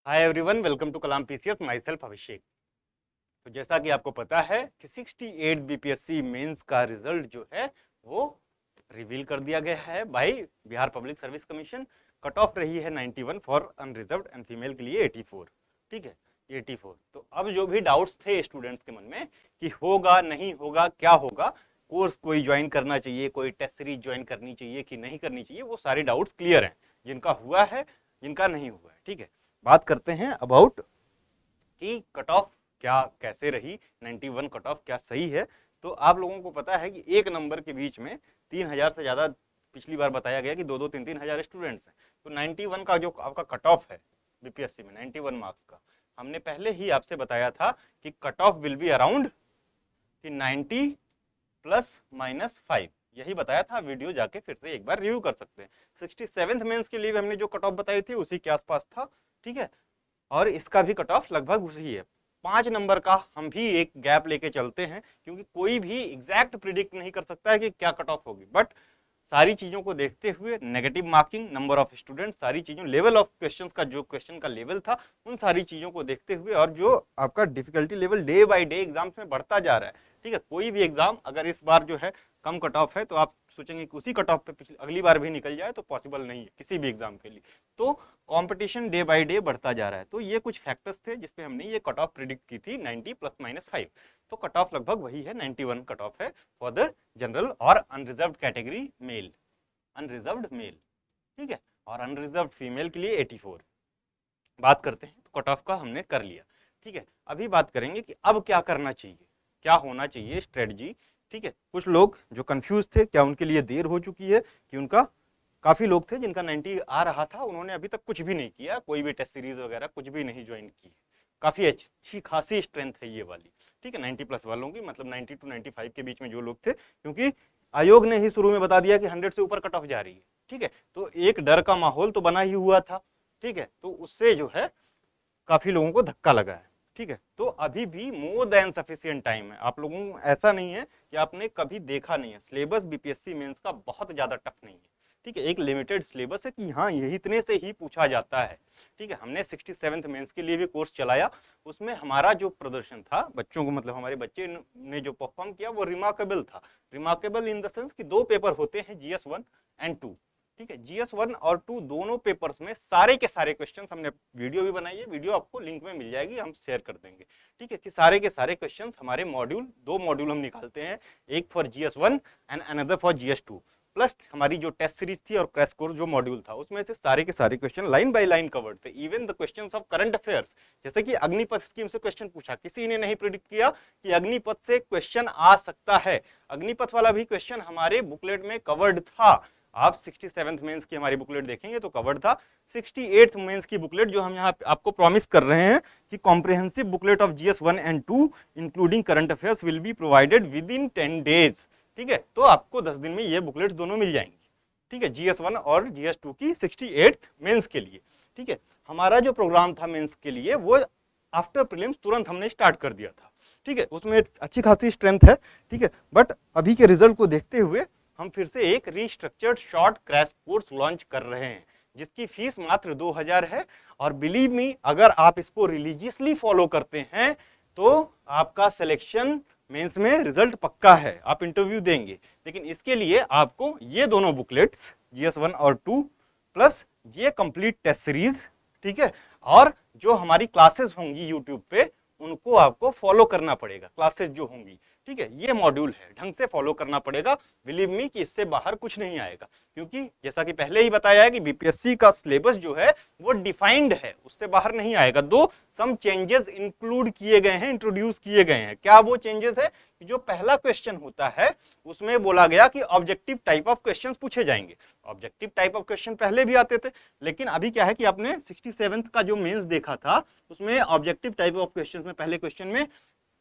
Hi everyone, welcome to Kalam PCS. Myself Abhishek. तो जैसा कि आपको पता है कि 68 बीपीएससी मेंस का रिजल्ट जो है वो रिवील कर दिया गया है by Bihar public service commission. Cut off रही है 91 फॉर अनरिजर्व्ड एंड फीमेल के लिए 84। ठीक है, 84। तो अब जो भी डाउट्स थे स्टूडेंट्स के मन में कि होगा नहीं होगा, क्या होगा, कोर्स कोई ज्वाइन करना चाहिए, कोई टेस्ट सीरीज ज्वाइन करनी चाहिए कि नहीं करनी चाहिए, वो सारे डाउट्स क्लियर हैं। जिनका हुआ है, जिनका नहीं हुआ है। ठीक है, बात करते हैं अबाउट कि कट ऑफ क्या कैसे रही, 91 कट ऑफ क्या सही है। तो आप लोगों को पता है कि एक नंबर के बीच में 3000 से ज़्यादा पिछली बार बताया गया कि 2-3 हजार स्टूडेंट्स हैं। तो 91 का जो आपका कट ऑफ है बीपीएससी में, 91 मार्क्स का, हमने पहले ही आपसे बताया था कि cut off will be around कि 90 ±5, यही बताया था। वीडियो जाके फिर से एक बार रिव्यू कर सकते हैं। 67th मेंस के लिए हमने जो कट ऑफ बताई थी उसी के आसपास था। ठीक है, और इसका भी कट ऑफ लगभग उसी है। 5 नंबर का हम भी एक गैप लेके चलते हैं, क्योंकि कोई भी एग्जैक्ट प्रिडिक्ट नहीं कर सकता है कि क्या कट ऑफ होगी, बट सारी चीजों को देखते हुए, negative marking, number of student, सारी चीजों, लेवल ऑफ क्वेश्चंस का, जो क्वेश्चन का लेवल था, उन सारी चीजों को देखते हुए, और जो आपका difficulty level day by day exams में बढ़ता जा रहा है। ठीक है, कोई भी एग्जाम अगर इस बार जो है कम कट ऑफ है तो आप सोचेंगे कि उसी कट ऑफ पे अगली बार भी निकल जाए, तो पॉसिबल नहीं है किसी भी एग्जाम के लिए। तो कंपटीशन डे बाय डे बढ़ता जा रहा है। तो ये कुछ फैक्टर्स थे जिसपे हमने ये कट ऑफ प्रिडिक्ट की थी 90 ±5। तो कट ऑफ लगभग वही है, 91 कट ऑफ है फॉर द जनरल और unreserved category male, unreserved male. ठीक है, और अनरिजर्व्ड फीमेल के लिए 84। बात करते हैं, तो कट ऑफ का हमने कर लिया। ठीक है, अभी बात करेंगे कि अब क्या करना चाहिए, क्या होना चाहिए स्ट्रेटजी। ठीक है, कुछ लोग जो कंफ्यूज थे, क्या उनके लिए देर हो चुकी है कि उनका, काफी लोग थे जिनका 90 आ रहा था, उन्होंने अभी तक कुछ भी नहीं किया, कोई भी टेस्ट सीरीज वगैरह कुछ भी नहीं ज्वाइन की। काफी अच्छी खासी स्ट्रेंथ है ये वाली। ठीक है, 90+ वालों की, मतलब 90 to 95 के बीच में जो लोग थे, क्योंकि आयोग ने ही शुरू में बता दिया कि 100 से ऊपर कट ऑफ जा रही है। ठीक है, तो एक डर का माहौल तो बना ही हुआ था। ठीक है, तो उससे जो है काफी लोगों को धक्का लगा है। ठीक है, तो अभी भी मोर देन सफिशिएंट टाइम है। आप लोगों को ऐसा नहीं है कि आपने कभी देखा नहीं है, सिलेबस बीपीएससी मेंस का बहुत ज्यादा टफ नहीं है। ठीक है, एक लिमिटेड सिलेबस है कि हाँ, यही इतने से ही पूछा जाता है। ठीक है, हमने 67th मेंस के लिए भी कोर्स चलाया, उसमें हमारा जो प्रदर्शन था बच्चों को, मतलब हमारे बच्चे ने जो परफॉर्म किया वो रिमार्केबल था। रिमार्केबल इन द सेंस कि 2 पेपर होते हैं, जीएस 1 एंड 2। ठीक है, जीएस 1 और 2 दोनों पेपर्स में सारे के सारे क्वेश्चंस, हमने वीडियो भी बनाई है, वीडियो आपको लिंक में मिल जाएगी, हम शेयर कर देंगे। ठीक है, कि सारे के सारे क्वेश्चंस हमारे मॉड्यूल, 2 मॉड्यूल हम निकालते हैं, एक for GS 1 and another for GS 2, plus हमारी जो टेस्ट सीरीज थी और क्रैश कोर्स जो मॉड्यूल था, उसमें से सारे के सारे question line by line covered थे। Even the questions of current affairs, जैसे कि अग्निपथ स्कीम से क्वेश्चन पूछा, किसी ने नहीं प्रिडिक्ट किया कि अग्निपथ से क्वेश्चन आ सकता है। अग्निपथ वाला भी क्वेश्चन हमारे बुकलेट में कवर्ड था। आप 67th मेंस की हमारी बुकलेट देखेंगे तो कवर्ड था। 68th मेंस की बुकलेट जो हम यहाँ आपको प्रॉमिस कर रहे हैं कि comprehensive booklet of GS 1 and 2 including current affairs will be provided with in 10 days. ठीक है, तो आपको 10 दिन में ये बुकलेट्स दोनों मिल जाएंगी। ठीक है, जीएस 1 और जीएस 2 की 68th मेंस के लिए। ठीक है, हमारा जो प्रोग्राम था मेंस के लिए वो आफ्टर प्रीलिम्स तुरंत हमने स्टार्ट कर दिया था। ठीक है, उसमें अच्छी खासी स्ट्रेंथ है। ठीक है, बट अभी के रिजल्ट को देखते हुए हम फिर से एक restructured short crash course launch कर रहे हैं, जिसकी फीस मात्र 2000 है। और बिलीव मी, अगर आप इसको रिलीजियसली फॉलो करते हैं तो आपका सिलेक्शन मेंस में रिजल्ट पक्का है, आप इंटरव्यू देंगे। लेकिन इसके लिए आपको ये दोनों बुकलेट्स, जीएस 1 और 2, प्लस ये कंप्लीट टेस्ट सीरीज, ठीक है, और जो हमारी क्लासेस होंगी यूट्यूब पे, उनको आपको फॉलो करना पड़ेगा। क्लासेस जो होंगी, ठीक है, ये मॉड्यूल है, ढंग से फॉलो करना पड़ेगा। बिलीव मी कि इससे बाहर कुछ नहीं आएगा, क्योंकि जैसा कि पहले ही बताया है कि बीपीएससी का सिलेबस जो है वो डिफाइंड है, उससे बाहर नहीं आएगा। दो सम चेंजेस इंक्लूड किए गए हैं, इंट्रोड्यूस किए गए हैं। क्या वो चेंजेस है? जो पहला क्वेश्चन होता है उसमें बोला गया कि ऑब्जेक्टिव टाइप ऑफ क्वेश्चंस पूछे जाएंगे। ऑब्जेक्टिव टाइप ऑफ क्वेश्चन पहले भी आते थे, लेकिन अभी क्या है कि आपने 67th का जो मेंस देखा था उसमें ऑब्जेक्टिव टाइप ऑफ क्वेश्चंस में पहले क्वेश्चन में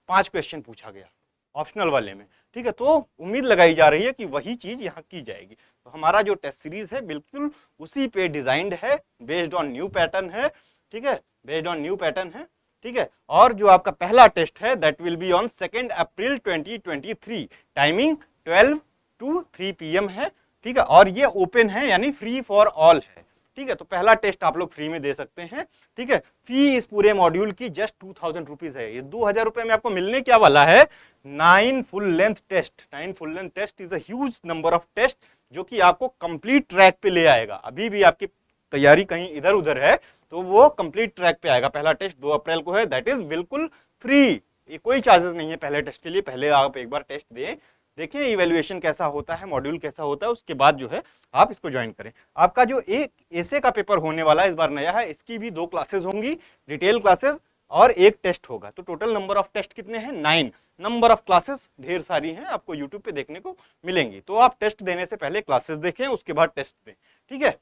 5 क्वेश्चन पूछा गया ऑप्शनल वाले में। ठीक है, तो उम्मीद लगाई जा रही है कि वही चीज यहाँ की जाएगी। तो हमारा जो टेस्ट सीरीज है बिल्कुल उसी पे डिजाइंड है, बेस्ड ऑन न्यू पैटर्न है। ठीक है, बेस्ड ऑन न्यू पैटर्न है। ठीक है, और जो आपका पहला टेस्ट है that will be on 2 April 2023, timing 12 to 3 PM है। ठीक है, और ये ओपन है, यानी फ्री फॉर ऑल है। ठीक है। तो पहला टेस्ट आप लोग फ्री में दे सकते हैं, ठीक है। फी इस पूरे मॉड्यूल की जस्ट 2000 रुपीज है। ये 2000 रुपए में आपको मिलने क्या वाला है, 9 full length test. 9 full length test is a huge number of test जो कि आपको कंप्लीट ट्रैक पे ले आएगा। अभी भी आपकी तैयारी कहीं इधर उधर है तो वो कंप्लीट ट्रैक पे आएगा। पहला टेस्ट 2 अप्रैल को है, दैट इज बिल्कुल फ्री, ये कोई चार्जेस नहीं है पहले टेस्ट के लिए। पहले आप एक बार टेस्ट दें, देखिए इवैल्यूएशन कैसा होता है, मॉड्यूल कैसा होता है, उसके बाद जो है आप इसको ज्वाइन करें। आपका जो एक एसे का पेपर होने वाला है इस बार नया है, इसकी भी 2 क्लासेस होंगी, डिटेल क्लासेस और एक टेस्ट होगा। तो टोटल नंबर ऑफ टेस्ट कितने हैं, 9। नंबर ऑफ क्लासेस ढेर सारी हैं, आपको यूट्यूब पे देखने को मिलेंगी। तो आप टेस्ट देने से पहले क्लासेस देखें, उसके बाद टेस्ट दें, ठीक है।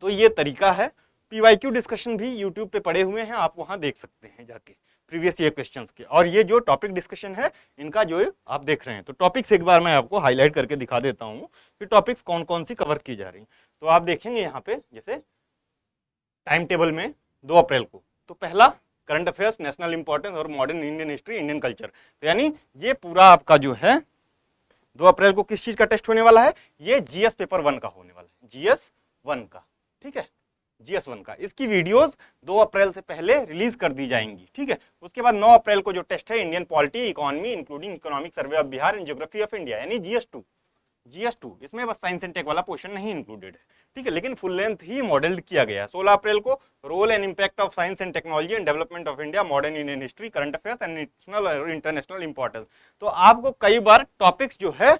तो ये तरीका है। पीवाईक्यू डिस्कशन भी यूट्यूब पे पड़े हुए हैं, आप वहां देख सकते हैं जाके प्रीवियस ईयर क्वेश्चंस के। और ये जो टॉपिक डिस्कशन है इनका जो आप देख रहे हैं, तो टॉपिक्स एक बार मैं आपको हाईलाइट करके दिखा देता हूं कि टॉपिक्स कौन कौन सी कवर की जा रही। तो आप देखेंगे यहाँ पे जैसे टाइम टेबल में 2 अप्रैल को, तो पहला करंट अफेयर्स, नेशनल इंपॉर्टेंस और modern Indian history, Indian culture. तो यानी ये पूरा आपका जो है 2 अप्रैल को किस चीज का टेस्ट होने वाला है, ये जीएस पेपर 1 का होने वाला है, जीएस 1 का, ठीक है, जीएस 1 का। इसकी वीडियोस 2 अप्रैल से पहले रिलीज कर दी जाएंगी, ठीक है। उसके बाद 9 अप्रैल को जो टेस्ट है, Indian polity, economy including economic survey of Bihar and geography of India, यानी जीएस 2। जीएस 2 इसमें बस साइंस एंड टेक वाला पोर्शन नहीं इंक्लूडेड है, ठीक है, लेकिन फुल लेंथ ही मॉडल किया गया है। 16 अप्रैल को role and impact of science and technology and development of India, modern Indian history, current affairs and national और इंटरनेशनल इंपॉर्टेंस। तो आपको कई बार टॉपिक्स जो है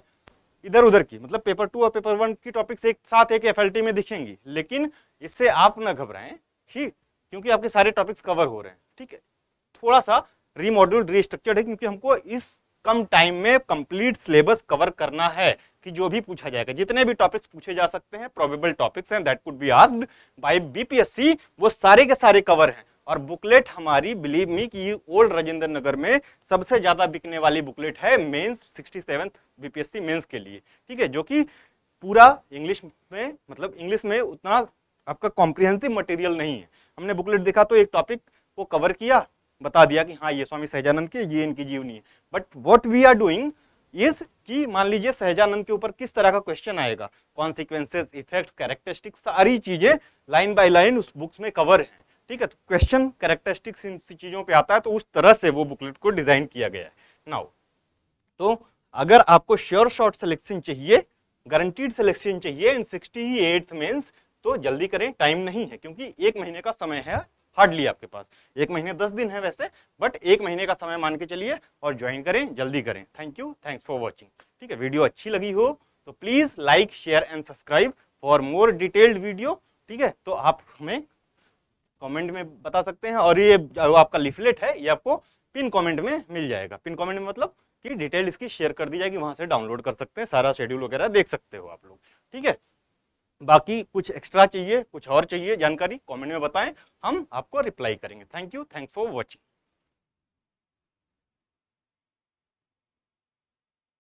इधर उधर की, मतलब पेपर 2 और पेपर 1 की टॉपिक्स एक साथ एक एफएलटी में दिखेंगी, लेकिन इससे आप ना घबराएं, ठीक, क्योंकि आपके सारे टॉपिक्स कवर हो रहे हैं, ठीक है। थोड़ा सा रीमॉड्यूल्ड रीस्ट्रक्चर्ड है क्योंकि हमको इस कम टाइम में कंप्लीट सिलेबस कवर करना है कि जो भी पूछा जाएगा, जितने भी टॉपिक्स पूछे जा सकते हैं, प्रोबेबल टॉपिक्स हैं that could be asked by BPSC, वो सारे के सारे कवर हैं। और बुकलेट हमारी, बिलीव मी कि ओल्ड राजेंद्र नगर में सबसे ज्यादा बिकने वाली बुकलेट है मेंस 67th बीपीएससी मेंस के लिए, ठीक है, जो कि पूरा इंग्लिश में, मतलब इंग्लिश में उतना आपका कॉम्प्रिहेंसिव मटेरियल नहीं है। हमने बुकलेट देखा तो एक टॉपिक को कवर किया, बता दिया कि हाँ ये स्वामी सहजानंद के, ये इनकी जीवनी है। But what we are doing is कि मान लीजिए सहजानंद के ऊपर किस तरह का क्वेश्चन आएगा, कॉन्सिक्वेंसेस, इफेक्ट्स, कैरेक्टरिस्टिक्स, सारी चीजें लाइन बाय लाइन उस बुक्स में कवर है, ठीक है। तो क्वेश्चन कैरेक्टरिस्टिक्स इन चीजों पे आता है, तो उस तरह से वो बुकलेट को डिजाइन किया गया है। नाउ तो अगर आपको श्योर शॉर्ट सिलेक्शन चाहिए, गारंटीड सिलेक्शन चाहिए इन 68th मेंस, तो जल्दी करें, टाइम नहीं है, क्योंकि 1 महीने का समय है हार्डली आपके पास। 1 महीने 10 दिन है वैसे, बट 1 महीने का समय मान के चलिए और ज्वाइन करें, जल्दी करें। Thank you, thanks for watching, ठीक है। वीडियो अच्छी लगी हो तो please like, share and subscribe for more detailed video, ठीक है। तो आप हमें कमेंट में बता सकते हैं, और ये जो आपका लिफलेट है ये आपको पिन कमेंट में मिल जाएगा। पिन कमेंट में मतलब कि डिटेल इसकी शेयर कर दी जाएगी, वहां से डाउनलोड कर सकते हैं, सारा शेड्यूल वगैरह देख सकते हो आप लोग, ठीक है। बाकी कुछ एक्स्ट्रा चाहिए, कुछ और चाहिए जानकारी, कमेंट में बताएं, हम आपको रिप्लाई करेंगे। Thank you, thanks for watching.